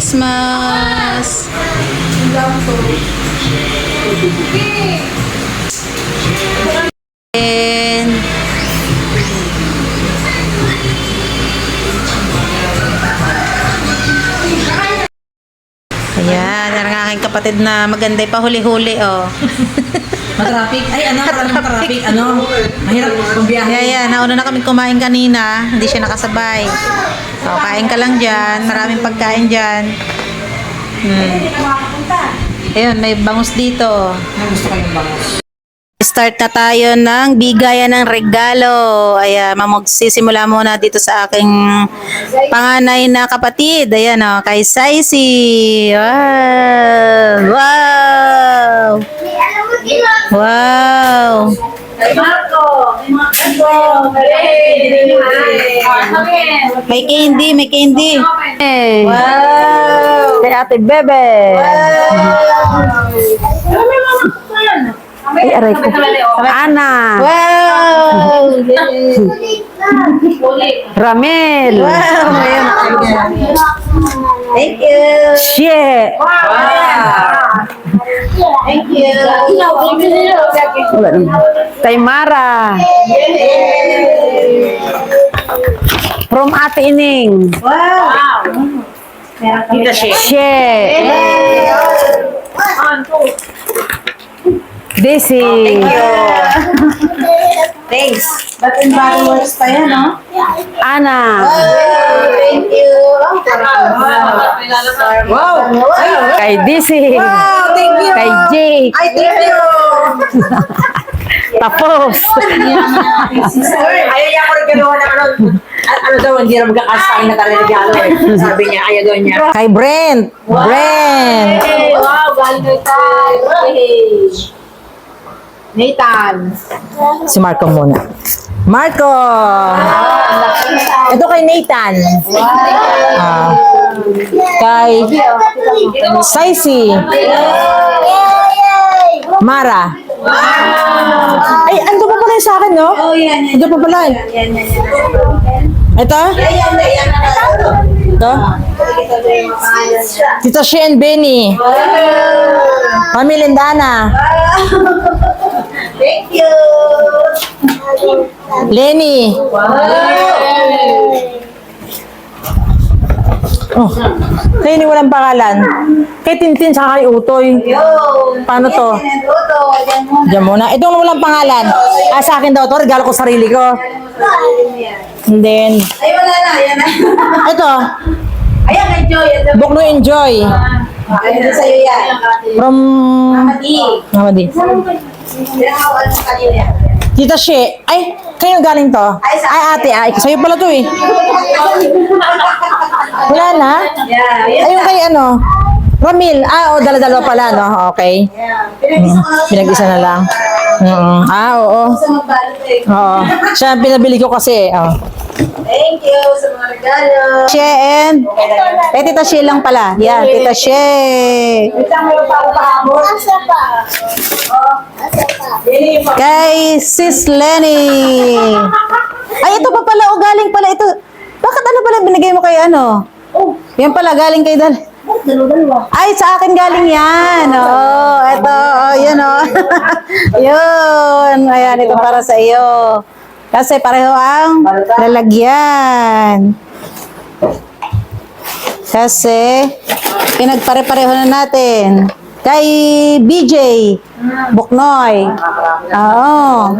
Christmas! And ayan, ang aking kapatid na maganda pa huli-huli, oh. Matraffic? Ay, ano? Matraffic? Ano? Mahirap magbiyahe. Ayan, nauna na kami kumain kanina. Hindi siya nakasabay. So, kain ka lang dyan. Maraming pagkain dyan. Ayun, may bangus dito. Gusto ko yung bangus. Start na tayo ng bigayan ng regalo. Ayan, magsisimula muna dito sa aking panganay na kapatid. Ayan, oh, kay Saisi. Wow! Wow! Wow! May candy, may candy. Wow! Kay Ate Bebe. Ay, aray ko. Ana. Wow! Ramel. Wow! Thank you. Shit. Thank you. Taymara. From Ate Ining. Wow! Kita siya. Shit. Desi. Thank you. Thanks. Ba't in body works pa yan, no? Ana. Thank you. Wow! Kay Desi. Wow, thank you. Kay Jake. Ay, thank you. Tapos. Ayaw niya ako rin gano'n ng ano daw, hindi na magkakasa akin na regalo eh. Sabi niya, ayaw daw niya. Kay Brent. Brent. Wow, galing kay Nathan. Si Marco muna. Marco! Ito kay Nathan. Kay Saisi. Mara. Ay, ando pa pala yung sa akin, no? Ando pa pala. Ito? Ito? Tito Shea and Benny. Mami Lindana. Thank you. Lenny. Oh, kaya ni walang pangalan. Kay Tintin sa kay Utoy. Paano to? Diyan muna. Itong walang pangalan. Ah, sa akin daw to. Regalo ko sarili ko. And then, Ay, wala na. Ayan na. ito. Ayan, enjoy. Book no enjoy. Ayan, sa'yo yan. From Madi. Mamadi. Pinakawan sa kanila. Tita Shea. Ay, kayo galing to? Ay, sa Ay, ate. Ay, sa'yo pala to eh. Wala na? Yeah, ayan. Ayun kay ano? Ramil. Ah, dala-dalawa pala, no? Okay. Pinag-isa na lang. Ah, oo. Sa magbalot eh. Oo. Siya pinabili ko kasi. Oh. Thank you sa mga regalo. Shea and... Tita Shea lang pala. Yan, Tita Shea. Isang meron pa ako pahabol. Asa pa? Oh, asa pa? Yan yung Kay Sis Lenny. Ay, ito pa pala. O, galing pala ito. Bakit ano pala binigay mo kay ano? Yan pala, galing kay Dal. dalawa. Ay, sa akin galing yan. Oo, ito. Oh, yun, oh. Yun. Ayan, ito para sa iyo. Kasi pareho ang lalagyan. Kasi, pinagpare-pareho na natin. Kay BJ, Buknoy. Oo.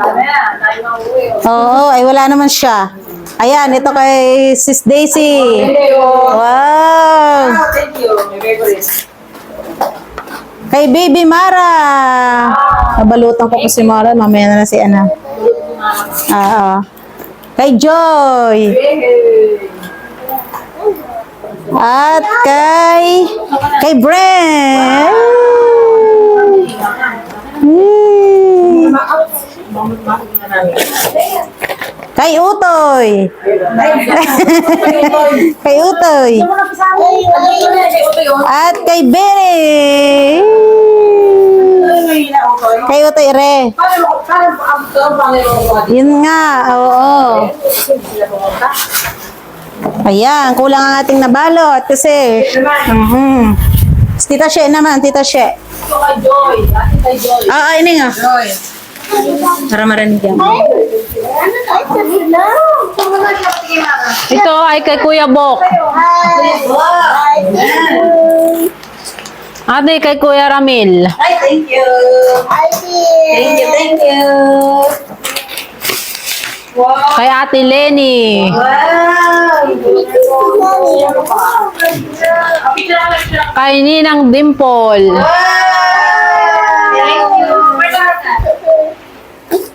Oo, ay wala naman siya. Ayan, ito kay Sis Daisy. Wow. Thank you. My favorite. Kay Baby Mara. Nabalutan ko si Mara. Mamaya na si Ana. Oo. Kay Joy. At kay Brent. Kay Utoy. Kay Utoy. At kay Benny. Kay Utoy Re. Yun nga, oo. Ayan, kulang ang ating nabalot kasi. Tita She naman, Tita She. Ito kay Joy. Ate kay Joy. Ini nga. Joy. Para marinig yan. Ito ay kay Kuya Bok. Ate kay Kuya Ramil. Ay, thank you. Thank you, thank you. Wow. Kay Ate Lenny. Kay Ninang Dimple.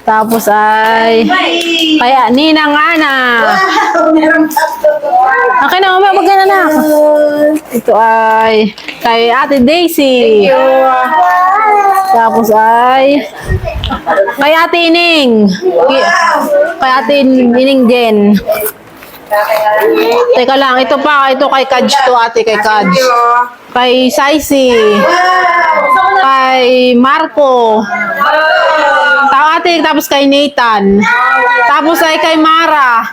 Tapos ay kay Ninang Ana. Akin na, mamaya magana na ako. Ito ay kay Ate Daisy. Tapos ay kay Ate Ining. Kay Ate Ining Jen. Teka lang, ito kay Kaj to, ate kay Kaj. Kay Saisi. Kay Marco. Tapos kay Nathan. Tapos ay kay Mara.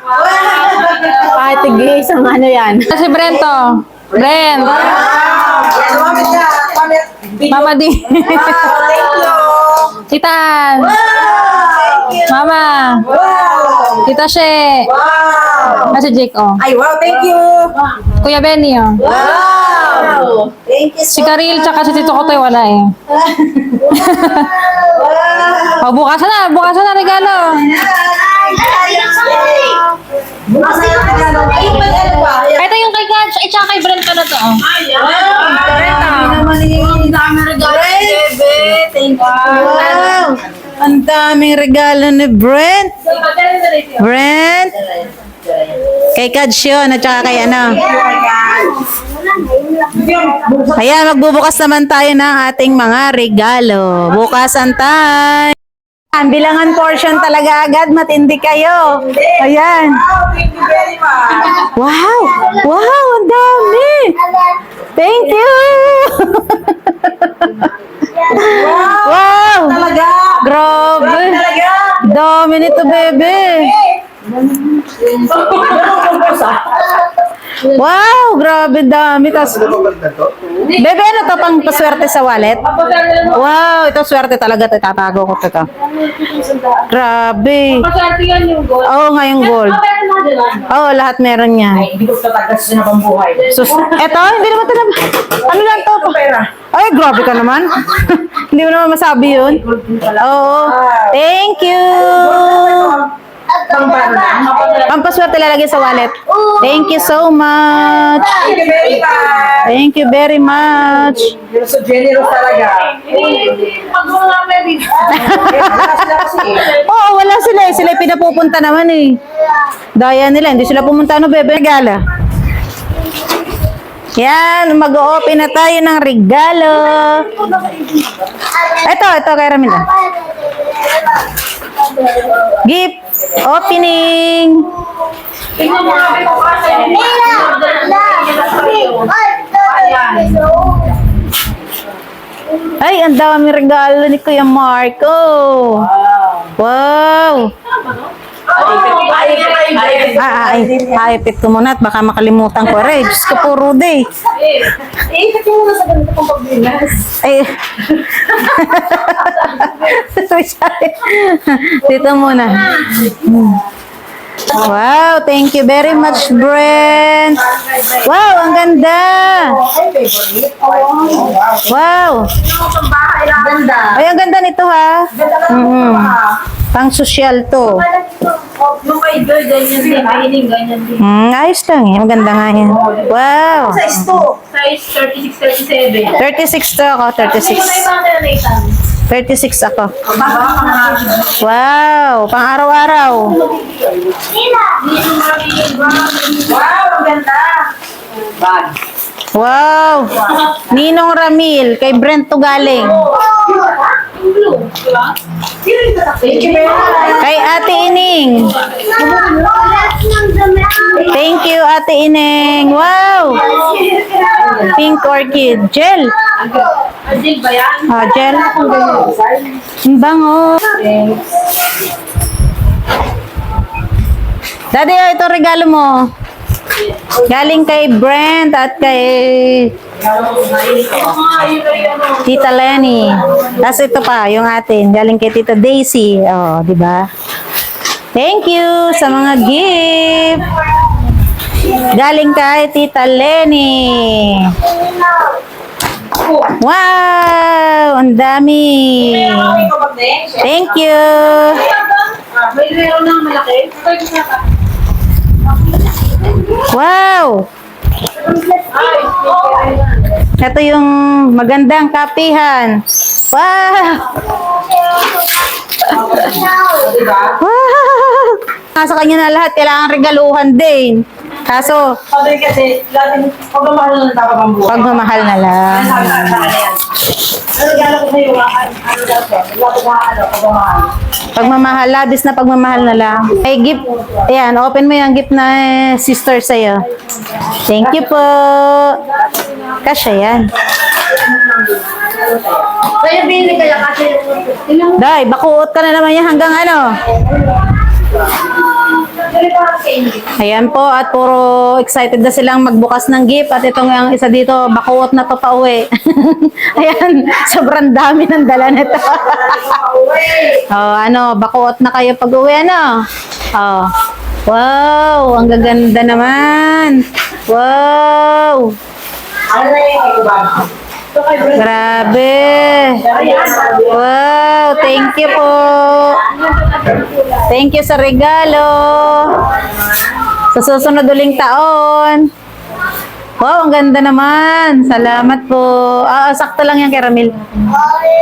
Kahit tigli isang ano yan. Si Brento. Brent. Mama di. Titan. Mama. Tita She. Si Jake, oh. Ay, wow, thank you. Kuya Benny, oh. Wow. Thank you Si Karil tsaka si Tito Kotoy wala eh. Oh, bukasan na regalo. Ito yung kay Gaj, at saka kay Brent na to. Oh. Thank you. Wow! Ang daming regalo ni Brent. Brent. Kay Kaj yun, at saka kay ano. Ayan, magbubukas naman tayo ng ating mga regalo. Bukasan tayo. Ang bilangan portion talaga agad, matindi kayo. Ayan. Thank you very much. Wow! Wow, ang dami! Thank you! Wow! Talaga. Grabe! Talaga. Dami nito, bebe! Wow! Grabe dami. Tas, bebe, ano to pang paswerte sa wallet? Wow! Ito swerte talaga. Tatago ko ito. Grabe! Oo, nga yung gold. Oo, lahat meron yan. Ay, hindi ko tatagas sa pambuhay. Sus, eto, hindi naman ito na, ano lang to? Pera. Ay, grabe ka naman. Hindi mo naman masabi yun. Oo. Thank you. Pampaswerte lalagay sa wallet. Thank you so much. Thank you very much. Thank you very much. You're so generous talaga. Oo, wala sila eh. Sila yung pinapupunta naman eh. Daya nila. Hindi sila pumunta. Ano, bebe? Regalo. Yan. Mag-o-open na tayo ng regalo. Ito kay Ramila. Gift opening. Ay, ang dami regalo ni Kuya Marco. Wow. Ipit ko muna at baka makalimutan ko. Aray, Diyos ko po, Rudy. Ikot mo na sa ganito kong pagbigas. Ay. Dito muna. Wow, thank you very much, Brent. Wow, ang ganda. Wow. Ganda. Ay, ang ganda nito ha. Pang sosyal to. Yung kay Joy, ganyan din. Kainin, ganyan din. Ayos lang eh. Maganda nga yan. Wow. Size 2. Size 36, 37. 36 to ako. 36. 36 ako. Wow. Pang araw-araw. Wow, ang ganda. Bag. Wow. Ninong Ramil. Kay Brent to galing. Thank you very much. Kay Ate Ining. Thank you, Ate Ining. Wow. Pink orchid. Gel. Adil ba yan? Gel. Ang bango. Daddy, ito regalo mo. Galing kay Brent at kay Tita Lenny. Tapos ito pa, yung atin. Galing kay Tita Daisy. Oh, di ba? Thank you sa mga gift. Galing kay Tita Lenny. Wow! Ang dami. Thank you. May meron ng malaki. Wow! Ito yung magandang kapihan. Wow! Wow! Nasa kanya na lahat. Kailangan regaluhan din. Kaso, Sabi kasi, laging pagmamahal na ng tao ang buhay. pagmamahal na lang. Sabi sa kanya yan. Ano regalo ko sa'yo? Ano daw siya? Pagmamahal. Pagmamahal, labis na pagmamahal na lang. May gift. Ayan, open mo yung gift na sister sa'yo. Thank you po. Kasya yan. Kaya binili kaya kasi Day, bakuot ka na naman yan hanggang ano. Ayan po, at puro excited na silang magbukas ng gift. At itong yung isa dito, bakuot na to pa uwi. Ayan, sobrang dami ng dala nito. Oh, ano, bakuot na kayo pag uwi, ano? Oh. Wow, ang gaganda naman. Wow. ano na yung iba? Grabe. Wow, thank you po. Thank you sa regalo. Sa susunod uling taon. Wow, ang ganda naman. Salamat po. Sakto lang yan kay Ramil.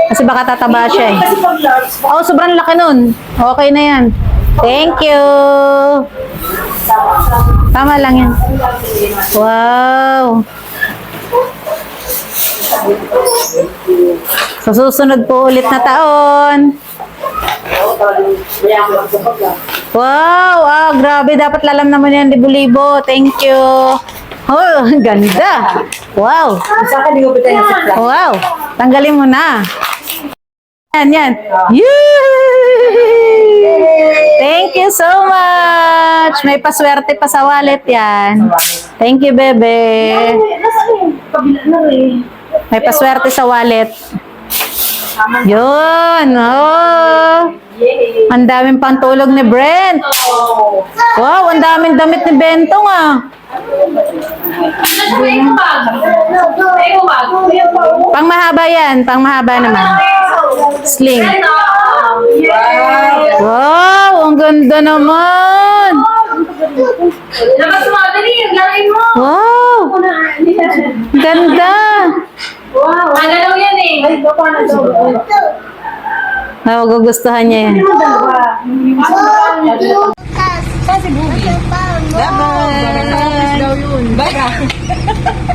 Kasi baka tataba siya eh. Kasi pag large, Oh, sobrang laki nun. Okay na yan. Thank you. Tama lang yan. Wow. Sa susunod po ulit na taon. Wow, grabe. Dapat lalam naman yan, libo-libo. Thank you. Oh, ang ganda. Wow. sa akin, hindi ko bitay na sa Wow. Tanggalin mo na. Yan, yan. Yay! Thank you so much. May paswerte pa sa wallet yan. Thank you, bebe. Nasaan yung kabila na rin? May paswerte sa wallet. Yun. Oh. Ang daming pantulog ni Brent. Wow, ang daming damit ni Bentong ah. Pang mahaba yan. Pang mahaba naman. Sling. Wow, ang ganda naman. Labas mo, dali, larin mo. Wow, ganda. Wow. Ang galaw yan eh. Ay, baka na daw. Magugustuhan niya yan. Kasi bubi. Bye-bye.